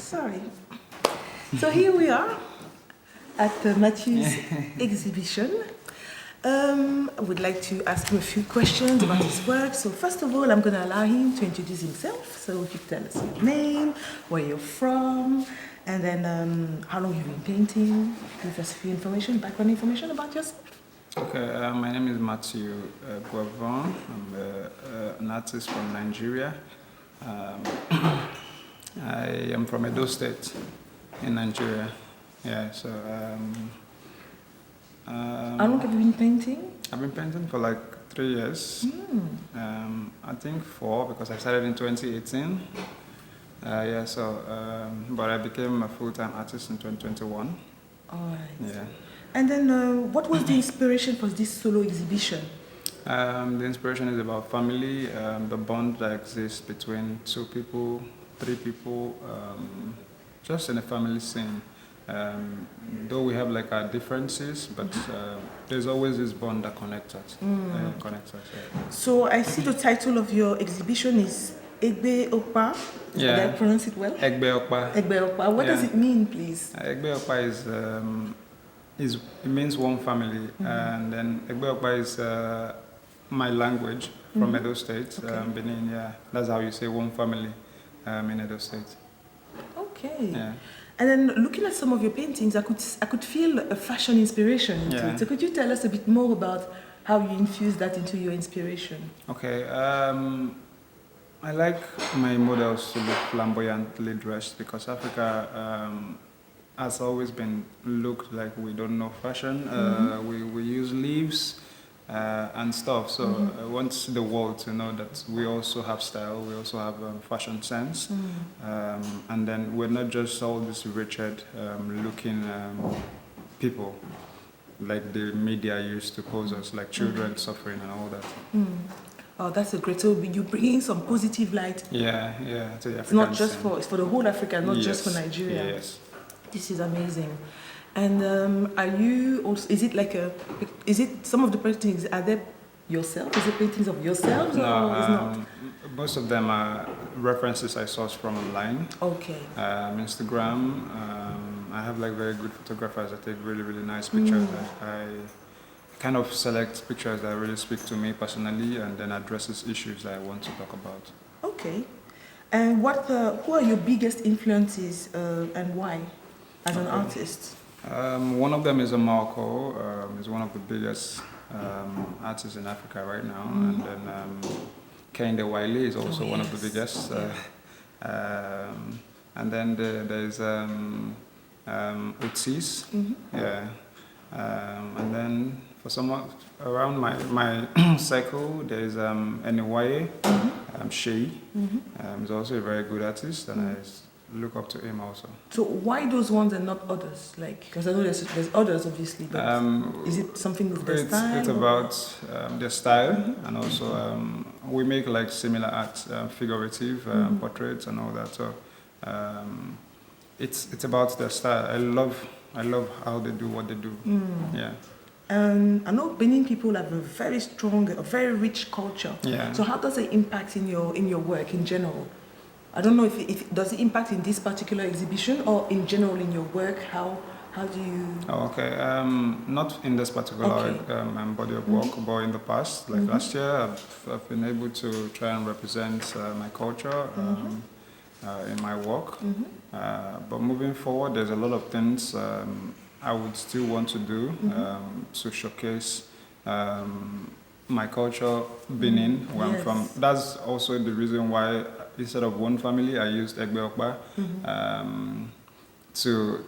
Sorry. So here we are at Matthew's exhibition. I would like to ask him a few questions about his work. So first of all, I'm going to allow him to introduce himself. So if you tell us your name, where you're from, and then how long you've been painting, give us a few background information about yourself. Okay, my name is Matthew Eguavoen. I'm an artist from Nigeria. I am from Edo State in Nigeria. Yeah, so. How long have you been painting? I've been painting for like 3 years. I think 4 because I started in 2018. Yeah, so but I became a full-time artist in 2021. All right. Yeah. And then, what was the inspiration for this solo exhibition? The inspiration is about family, the bond that exists between 2 people, 3 people, just in a family scene. Though we have like our differences, but there's always this bond that connects us. Yeah. So I see the title of your exhibition is Ifedolapo. Yeah. Did I pronounce it well? Ifedolapo. Ifedolapo. What does it mean, please? Ifedolapo it means one family, and then Ifedolapo is my language from Edo State, Benin. Yeah, that's how you say one family in Edo State. Okay. Yeah. And then looking at some of your paintings, I could feel a fashion inspiration into it. So could you tell us a bit more about how you infuse that into your inspiration? Okay. I like my models to look flamboyantly dressed because Africa has always been looked like we don't know fashion. We use leaves and stuff. So I want the world to know that we also have style, we also have fashion sense. And then we're not just all these wretched looking people like the media used to pose us, like children suffering and all that. Oh, that's a great. So you bring in some positive light. Yeah. To the it's not just scene. for it's for the whole Africa, not just for Nigeria. Yes. This is amazing. And are you also? Is it some of the paintings? Are they yourself? Is it paintings of yourselves No, or is not? Most of them are references I sourced from online. Okay. Instagram. I have like very good photographers that take really, really nice pictures. I kind of select pictures that really speak to me personally and then addresses issues that I want to talk about. Okay. And who are your biggest influences and why as an artist? One of them is Marco. He's one of the biggest artists in Africa right now. And then Kehinde Wiley is also one of the biggest. And then there's Utsis. Yeah. And then for someone around my circle, there's Eniwaye, Shei. He's also a very good artist, and I look up to him also. So why those ones and not others? Like, because I know there's others obviously, but is it something with their style? It's about their style, and also we make like similar art, figurative portraits and all that. So it's about their style. I love how they do what they do. Yeah. I know Benin people have a very strong, a very rich culture. Yeah. So how does it impact in your work in general? I don't know if does it impact in this particular exhibition or in general in your work? How do you? Oh, okay. Not in this particular body of work, but in the past, like last year, I've been able to try and represent my culture in my work. But moving forward, there's a lot of things I would still want to do to showcase my culture, Benin, where I'm from. That's also the reason why instead of one family, I used Ifedolapo to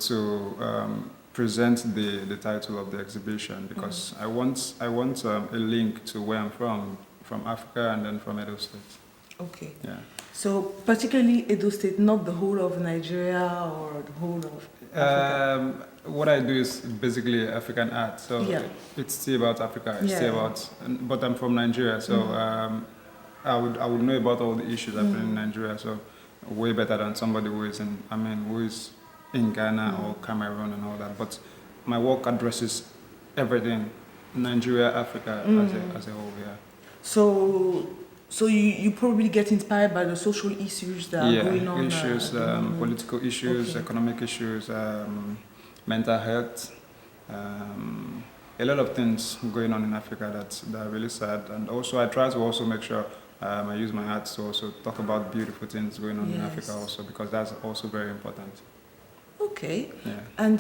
present the title of the exhibition because I want a link to where I'm from Africa and then from Edo State. Okay. Yeah. So particularly Edo State, not the whole of Nigeria or the whole of Africa. What I do is basically African art, so it's still about Africa. It's still about, but I'm from Nigeria, so I would know about all the issues happening in Nigeria, so way better than somebody who is in Ghana or Cameroon and all that. But my work addresses everything, Nigeria, Africa as a whole. Yeah. So So you probably get inspired by the social issues that are going on. Issues, political issues, Okay. economic issues, mental health, a lot of things going on in Africa that are really sad. And also I try to also make sure I use my art to also talk about beautiful things going on in Africa also, because that's also very important. Okay. Yeah. And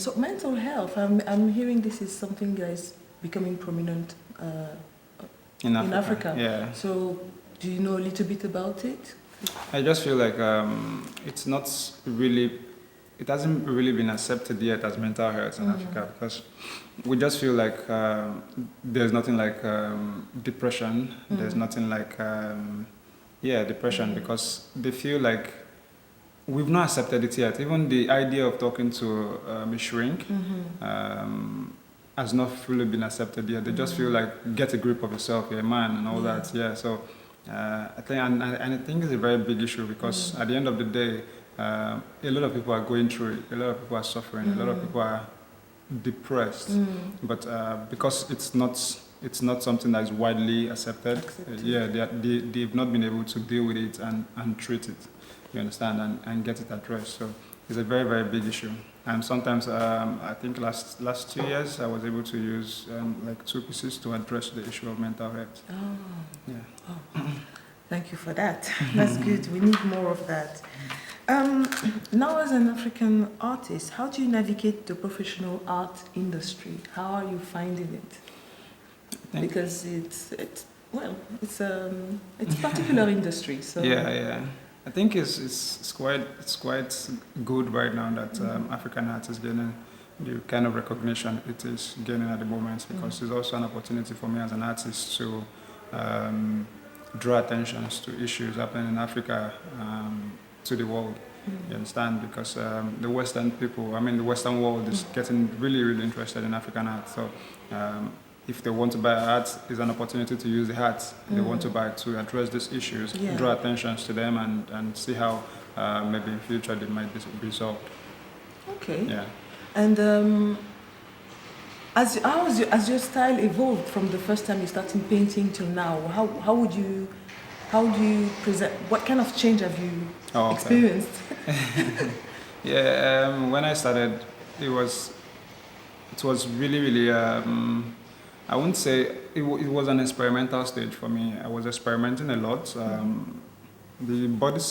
so mental health, I'm hearing this is something that is becoming prominent in Africa. Yeah. So do you know a little bit about it? I just feel like it hasn't really been accepted yet as mental health in Africa, because we just feel like there's nothing like depression. There's nothing like depression, because they feel like we've not accepted it yet. Even the idea of talking to a shrink has not fully been accepted yet. They just feel like, get a grip of yourself, you're a man and all that. Yeah. So I think, and I think it's a very big issue, because at the end of the day, a lot of people are going through it. A lot of people are suffering. A lot of people are depressed. But because it's not something that is widely accepted. They've not been able to deal with it and treat it. You understand, and get it addressed. So it's a very, very big issue. And sometimes, I think last 2 years, I was able to use like 2 pieces to address the issue of mental health. Oh. Yeah. Oh. Thank you for that. That's good. We need more of that. Now, as an African artist, how do you navigate the professional art industry? How are you finding it? Because it's a particular industry. So Yeah. I think it's quite good right now that African art is gaining the kind of recognition it is gaining at the moment, because it's also an opportunity for me as an artist to draw attention to issues happening in Africa to the world. You understand? Because the Western world is getting really, really interested in African art. So if they want to buy art, it's an opportunity to use the art they want to buy to address these issues, draw attention to them, and see how maybe in future they might be resolved. Okay. Yeah. And as your style evolved from the first time you started painting till now, how do you present? What kind of change have you experienced? When I started, it was really, really. I wouldn't say it was an experimental stage for me. I was experimenting a lot. The body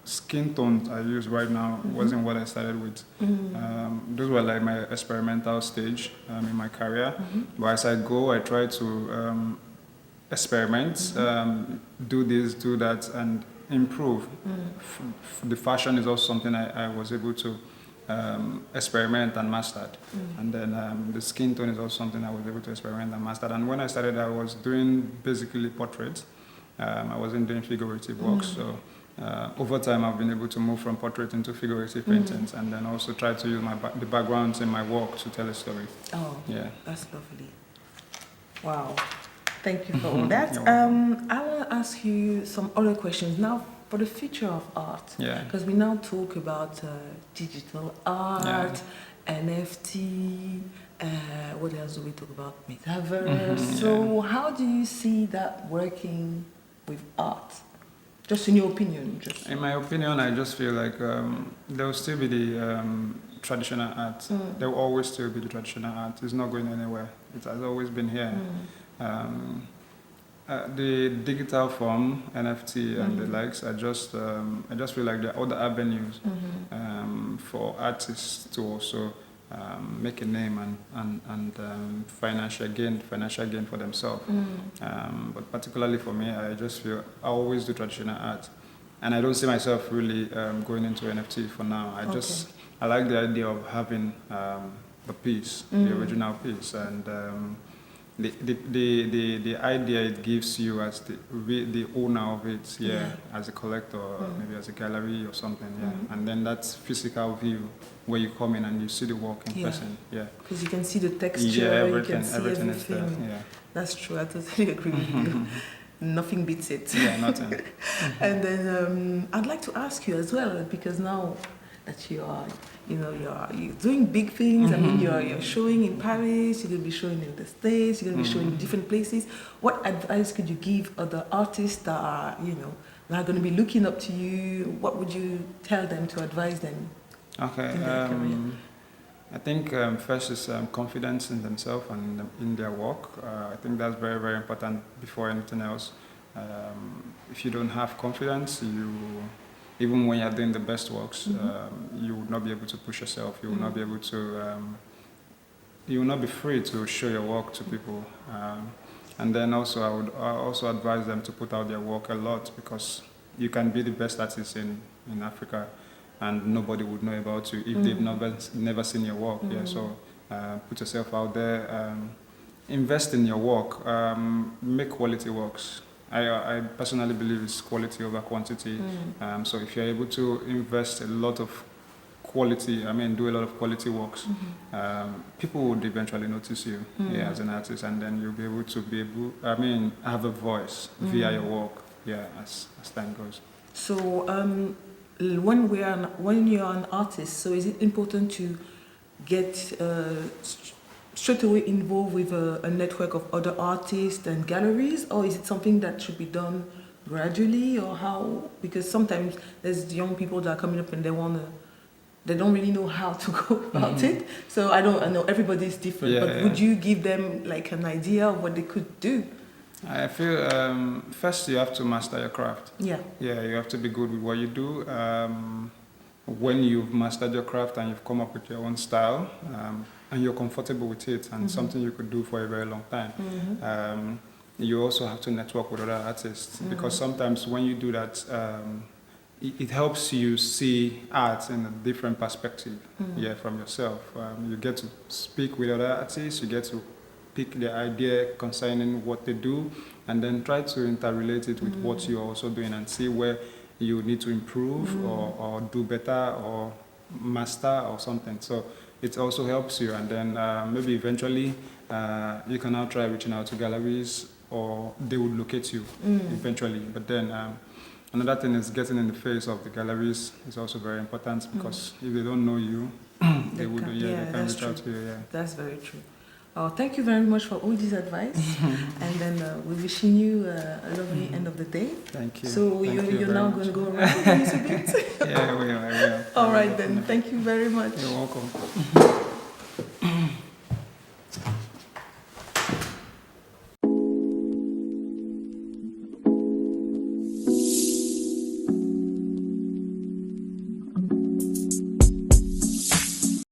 skin tones I use right now wasn't what I started with. Those were like my experimental stage in my career. But as I go, I try to experiment, do this, do that, and improve. The fashion is also something I was able to experiment and mastered. And then the skin tone is also something I was able to experiment and mastered. And when I started, I was doing basically portraits. I wasn't doing figurative work. So over time, I've been able to move from portrait into figurative paintings, and then also try to use the backgrounds in my work to tell a story. Oh, yeah, that's lovely. Wow. Thank you for all that. I want to ask you some other questions now for the future of art. Yeah. Because we now talk about digital art, NFT, what else do we talk about? Metaverse. So how do you see that working with art? Just in your opinion? In my opinion, I just feel like there will still be the traditional art. There will always still be the traditional art. It's not going anywhere. It has always been here. The digital form, NFT and the likes, I just feel like there are other avenues for artists to also make a name and financial gain for themselves. But particularly for me, I just feel I always do traditional art, and I don't see myself really going into NFT for now. I like the idea of having the piece, the original piece, and the idea it gives you as the owner of it, as a collector, maybe as a gallery or something, and then that physical view where you come in and you see the work in person, because you can see the texture, everything is there, That's true. I totally agree with you. Nothing beats it. Yeah, nothing. And then I'd like to ask you as well, because now that you are, you're doing big things. I mean, you're showing in Paris, you're going to be showing in the States, you're going to be showing in different places. What advice could you give other artists that are, that are going to be looking up to you? What would you tell them to advise them in their career? I think first is confidence in themselves and in their work. I think that's very, very important before anything else. If you don't have confidence, even when you're doing the best works, you will not be able to push yourself. You will not be able to. You will not be free to show your work to people. And then also, I would also advise them to put out their work a lot, because you can be the best artist in Africa, and nobody would know about you if they've never seen your work. Yeah, so put yourself out there, invest in your work, make quality works. I personally believe it's quality over quantity. So if you're able to invest a lot of quality, do a lot of quality works, people would eventually notice you as an artist, and then you'll be able to have a voice via your work, as time goes. So when you're an artist, so is it important to get straight away involved with a network of other artists and galleries, or is it something that should be done gradually, or how? Because sometimes there's young people that are coming up and they don't really know how to go about it. So I know everybody's different, but would you give them like an idea of what they could do? I feel first you have to master your craft. Yeah, you have to be good with what you do. When you've mastered your craft and you've come up with your own style, and you're comfortable with it, and something you could do for a very long time, you also have to network with other artists, because sometimes when you do that, it helps you see art in a different perspective, from yourself. You get to speak with other artists, you get to pick their idea concerning what they do, and then try to interrelate it with what you're also doing, and see where you need to improve or do better or master or something. So it also helps you, and then maybe eventually you can now try reaching out to galleries, or they would locate you eventually. But then another thing is getting in the face of the galleries is also very important, because if they don't know you, they can reach out to you. Yeah. That's very true. Oh, thank you very much for all this advice. And then we're wishing you a lovely end of the day. Thank you. So you're now going to go around a bit? Yeah, we will. All right then. Thank you very much. You're welcome.